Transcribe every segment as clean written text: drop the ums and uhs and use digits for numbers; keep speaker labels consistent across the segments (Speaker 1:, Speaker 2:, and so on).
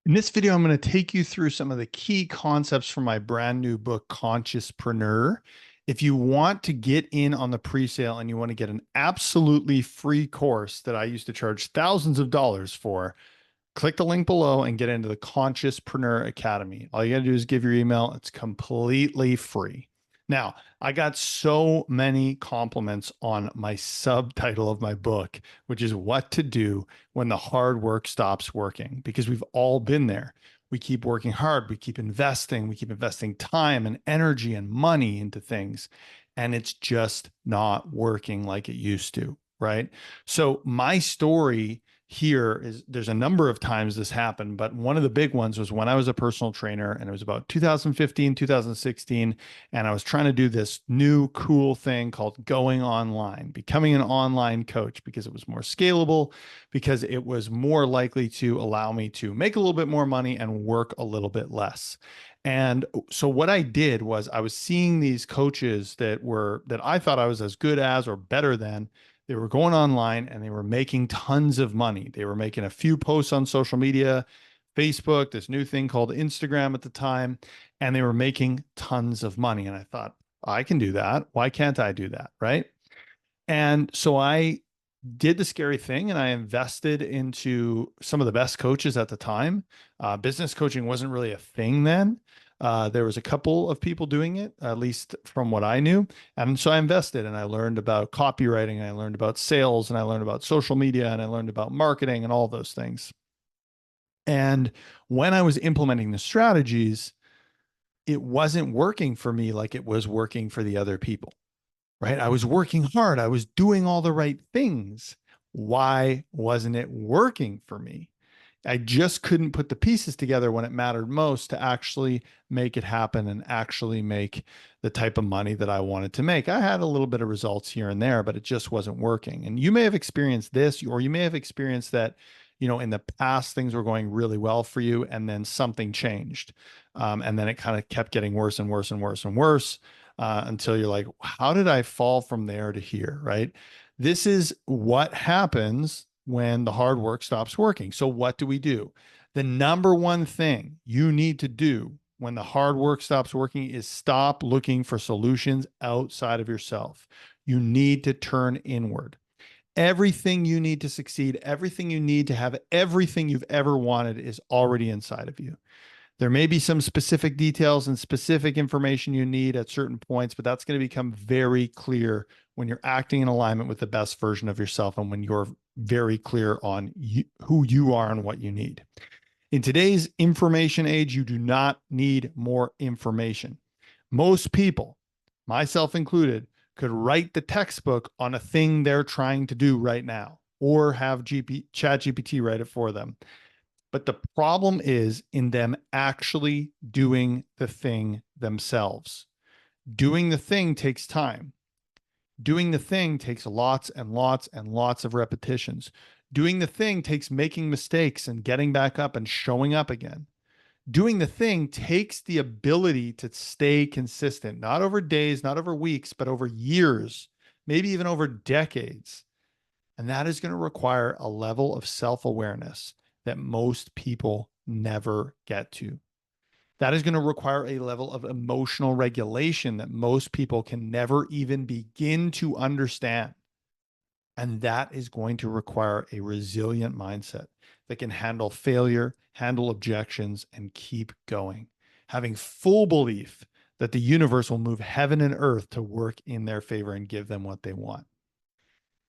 Speaker 1: In this video, I'm going to take you through some of the key concepts from my brand new book, Consciouspreneur. If you want to get in on the pre-sale and you want to get an absolutely free course that I used to charge thousands of dollars for, click the link below and get into the Consciouspreneur Academy. All you got to do is give your email. It's completely free. Now, I got so many compliments on my subtitle of my book, which is What to Do When the Hard Work Stops Working, because we've all been there. We keep working hard, we keep investing time and energy and money into things, and it's just not working like it used to, right? So, my story here is there's a number of times this happened, but one of the big ones was when I was a personal trainer, and it was about 2015, 2016. And I was trying to do this new cool thing called going online, becoming an online coach, because it was more scalable, because it was more likely to allow me to make a little bit more money and work a little bit less. And so what I did was I was seeing these coaches that I thought I was as good as or better than. They were going online and they were making tons of money. They were making a few posts on social media, Facebook, this new thing called Instagram at the time, and they were making tons of money. And I thought, I can do that. Why can't I do that? Right. And so I did the scary thing and I invested into some of the best coaches at the time. Business coaching wasn't really a thing then. There was a couple of people doing it, at least from what I knew. And so I invested and I learned about copywriting, and I learned about sales, and I learned about social media, and I learned about marketing and all those things. And when I was implementing the strategies, it wasn't working for me like it was working for the other people, right? I was working hard. I was doing all the right things. Why wasn't it working for me? I just couldn't put the pieces together when it mattered most to actually make it happen and actually make the type of money that I wanted to make. I had a little bit of results here and there, but it just wasn't working. And you may have experienced this, or you may have experienced that, in the past, things were going really well for you and then something changed. And then it kind of kept getting worse and worse and worse and worse until you're like, how did I fall from there to here? Right. This is what happens when the hard work stops working. So, what do we do? The number one thing you need to do when the hard work stops working is stop looking for solutions outside of yourself. You need to turn inward. Everything you need to succeed, everything you need to have everything you've ever wanted is already inside of you. There may be some specific details and specific information you need at certain points, but that's going to become very clear when you're acting in alignment with the best version of yourself and when you're very clear on who you are and what you need. In today's information age, you do not need more information. Most people, myself included, could write the textbook on a thing they're trying to do right now or have ChatGPT write it for them. But the problem is in them actually doing the thing themselves. Doing the thing takes time. Doing the thing takes lots and lots and lots of repetitions. Doing the thing takes making mistakes and getting back up and showing up again. Doing the thing takes the ability to stay consistent, not over days, not over weeks, but over years, maybe even over decades. And that is going to require a level of self awareness that most people never get to. That is going to require a level of emotional regulation that most people can never even begin to understand. And that is going to require a resilient mindset that can handle failure, handle objections, and keep going. Having full belief that the universe will move heaven and earth to work in their favor and give them what they want.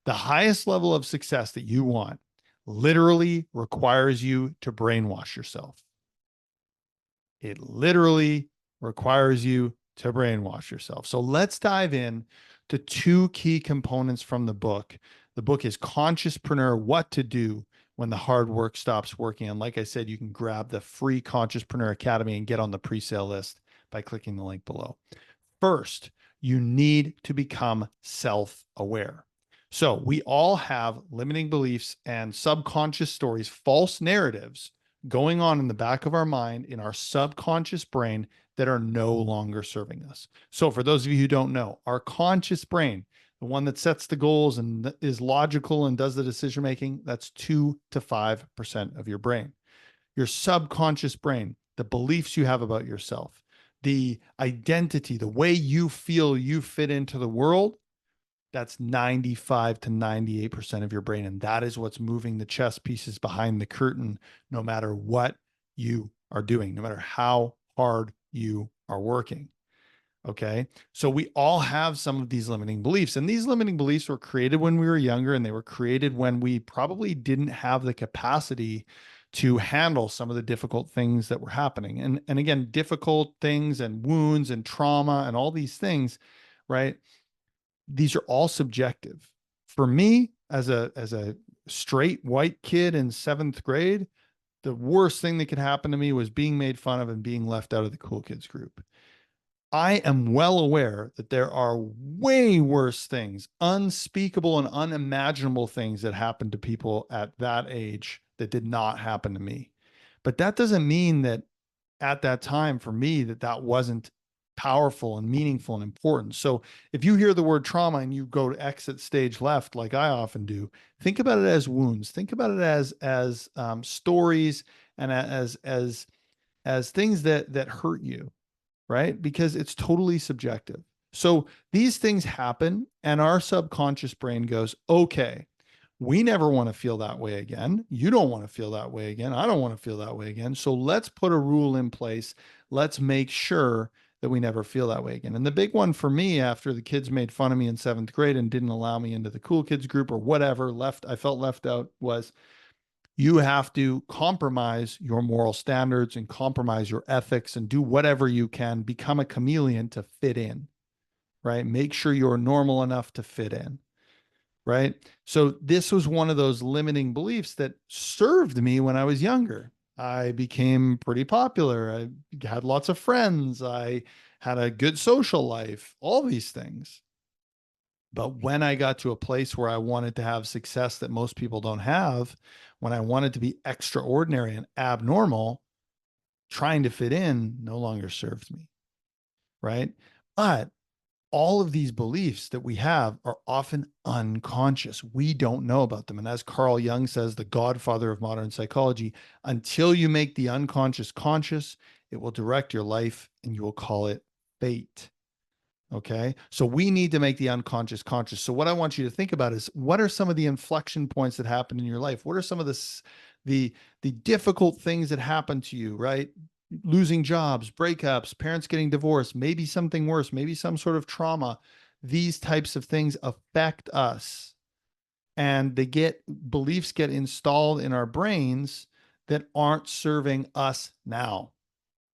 Speaker 1: The highest level of success that you want literally requires you to brainwash yourself. It literally requires you to brainwash yourself. So let's dive in to two key components from the book. The book is Consciouspreneur, What to Do When the Hard Work Stops Working. And like I said, you can grab the free Consciouspreneur Academy and get on the pre-sale list by clicking the link below. First, you need to become self-aware. So we all have limiting beliefs and subconscious stories, false narratives going on in the back of our mind, in our subconscious brain, that are no longer serving us. So for those of you who don't know, our conscious brain, the one that sets the goals and is logical and does the decision making, that's 2 to 5% of your brain. your subconscious brain, the beliefs you have about yourself, the identity, the way you feel you fit into the world, that's 95 to 98% of your brain. And that is what's moving the chess pieces behind the curtain, no matter what you are doing, no matter how hard you are working. Okay. So we all have some of these limiting beliefs, and these limiting beliefs were created when we were younger, and they were created when we probably didn't have the capacity to handle some of the difficult things that were happening. And again, difficult things and wounds and trauma and all these things, right? These are all subjective. For me, as a straight white kid in 7th grade, the worst thing that could happen to me was being made fun of and being left out of the cool kids group. I am well aware that there are way worse things, unspeakable and unimaginable things that happen to people at that age that did not happen to me. But that doesn't mean that at that time for me that wasn't powerful and meaningful and important. So if you hear the word trauma and you go to exit stage left, like I often do, think about it as wounds. Think about it as stories and as things that hurt you, right? Because it's totally subjective. So these things happen, and our subconscious brain goes, okay, we never want to feel that way again. You don't want to feel that way again. I don't want to feel that way again. So let's put a rule in place. Let's make sure that we never feel that way again. And the big one for me, after the kids made fun of me in 7th grade and didn't allow me into the cool kids group or whatever, I felt left out, was you have to compromise your moral standards and compromise your ethics and do whatever you can, become a chameleon to fit in, right? Make sure you're normal enough to fit in, right? So this was one of those limiting beliefs that served me when I was younger. I became pretty popular. I had lots of friends. I had a good social life, all these things. But when I got to a place where I wanted to have success that most people don't have, when I wanted to be extraordinary and abnormal, trying to fit in no longer served me. Right. But all of these beliefs that we have are often unconscious. We don't know about them. And as Carl Jung says, the godfather of modern psychology, until you make the unconscious conscious, it will direct your life and you will call it fate. Okay. So we need to make the unconscious conscious. So what I want you to think about is, what are some of the inflection points that happen in your life? What are some of the difficult things that happen to you, right? Losing jobs, breakups, parents getting divorced, maybe something worse, maybe some sort of trauma. These types of things affect us, and beliefs get installed in our brains that aren't serving us now,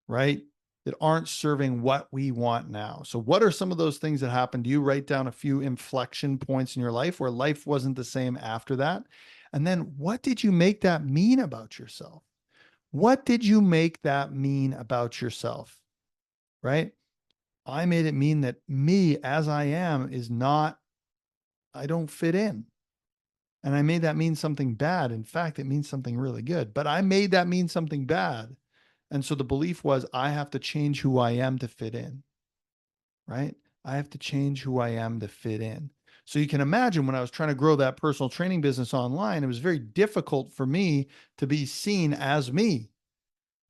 Speaker 1: right? That aren't serving what we want now. So what are some of those things that happened to you? Write down a few inflection points in your life where life wasn't the same after that. And then what did you make that mean about yourself? What did you make that mean about yourself? Right? I made it mean that me as I am is not, I don't fit in. And I made that mean something bad. In fact, it means something really good, but I made that mean something bad. And so the belief was, I have to change who I am to fit in, right? I have to change who I am to fit in. So you can imagine, when I was trying to grow that personal training business online, it was very difficult for me to be seen as me,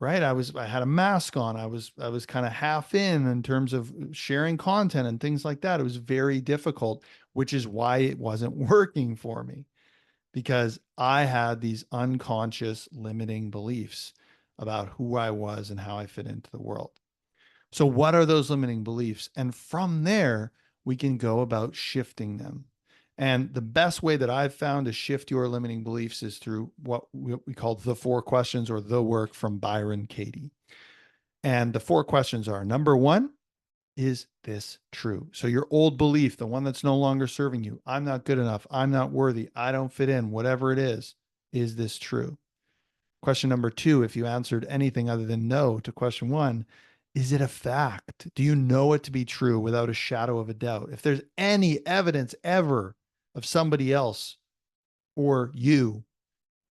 Speaker 1: right? I had a mask on. I was kind of half in terms of sharing content and things like that. It was very difficult, which is why it wasn't working for me, because I had these unconscious limiting beliefs about who I was and how I fit into the world. So, what are those limiting beliefs? And from there, we can go about shifting them. And the best way that I've found to shift your limiting beliefs is through what we call the 4 questions, or the work from Byron Katie. And the 4 questions are: number 1, is this true? So your old belief, the one that's no longer serving you, I'm not good enough, I'm not worthy, I don't fit in, whatever it is this true? Question number 2, if you answered anything other than no to question 1, is it a fact? Do you know it to be true without a shadow of a doubt? If there's any evidence ever of somebody else or you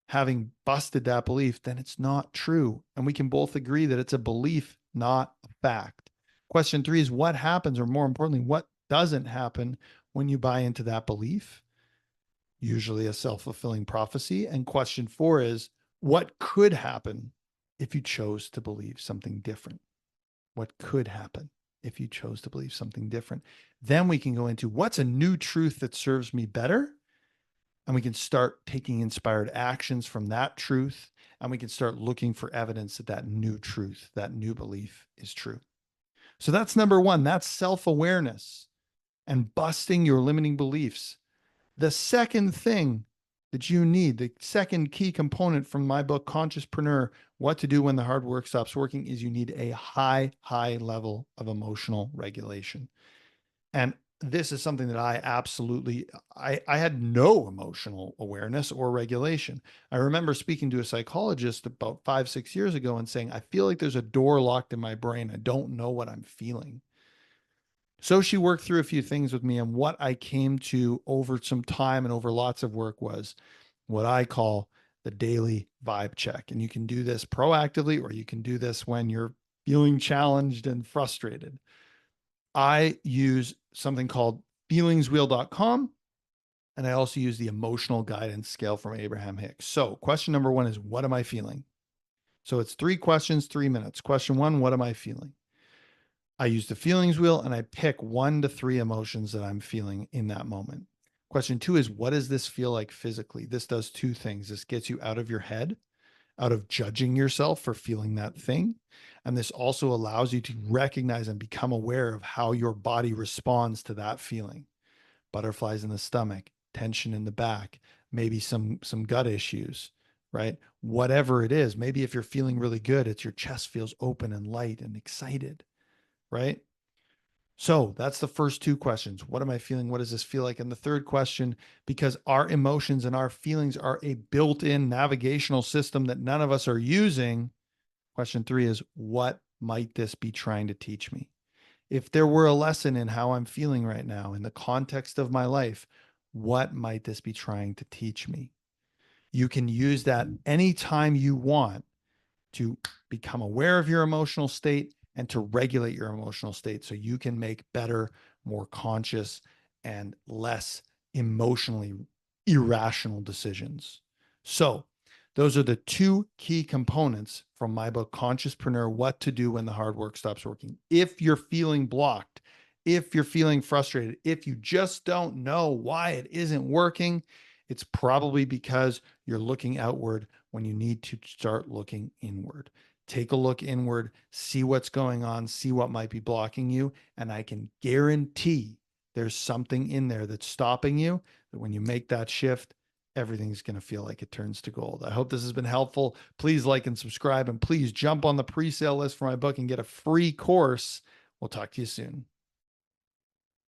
Speaker 1: having busted that belief, then it's not true. And we can both agree that it's a belief, not a fact. Question 3 is, what happens, or more importantly, what doesn't happen when you buy into that belief? Usually a self-fulfilling prophecy. And question 4 is, what could happen if you chose to believe something different? What could happen if you chose to believe something different? Then we can go into what's a new truth that serves me better. And we can start taking inspired actions from that truth. And we can start looking for evidence that that new truth, that new belief is true. So that's number one. That's self-awareness and busting your limiting beliefs. The second thing that you need, the second key component from my book, Consciouspreneur, What to Do When the Hard Work Stops Working, is you need a high level of emotional regulation. And this is something that I absolutely, I had no emotional awareness or regulation. I remember speaking to a psychologist about 5-6 years ago and saying, I feel like there's a door locked in my brain. I don't know what I'm feeling. So she worked through a few things with me. And what I came to over some time and over lots of work was what I call the daily vibe check. And you can do this proactively, or you can do this when you're feeling challenged and frustrated. I use something called feelingswheel.com. And I also use the emotional guidance scale from Abraham Hicks. So question number one is, what am I feeling? So it's 3 questions, 3 minutes. Question one, what am I feeling? I use the feelings wheel and I pick 1 to 3 emotions that I'm feeling in that moment. Question two is, what does this feel like physically? This does 2 things. This gets you out of your head, out of judging yourself for feeling that thing. And this also allows you to recognize and become aware of how your body responds to that feeling. Butterflies in the stomach, tension in the back, maybe some gut issues, right? Whatever it is, maybe if you're feeling really good, it's your chest feels open and light and excited, right? So that's the first 2 questions. What am I feeling? What does this feel like? And the third question, because our emotions and our feelings are a built-in navigational system that none of us are using. Question 3 is, what might this be trying to teach me? If there were a lesson in how I'm feeling right now in the context of my life, what might this be trying to teach me? You can use that anytime you want to become aware of your emotional state and to regulate your emotional state so you can make better, more conscious, and less emotionally irrational decisions. So those are the 2 key components from my book, Consciouspreneur, What to Do When the Hard Work Stops Working. If you're feeling blocked, if you're feeling frustrated, if you just don't know why it isn't working, it's probably because you're looking outward when you need to start looking inward. Take a look inward, see what's going on, see what might be blocking you. And I can guarantee there's something in there that's stopping you, that when you make that shift, everything's going to feel like it turns to gold. I hope this has been helpful. Please like and subscribe, and please jump on the pre-sale list for my book and get a free course. We'll talk to you soon.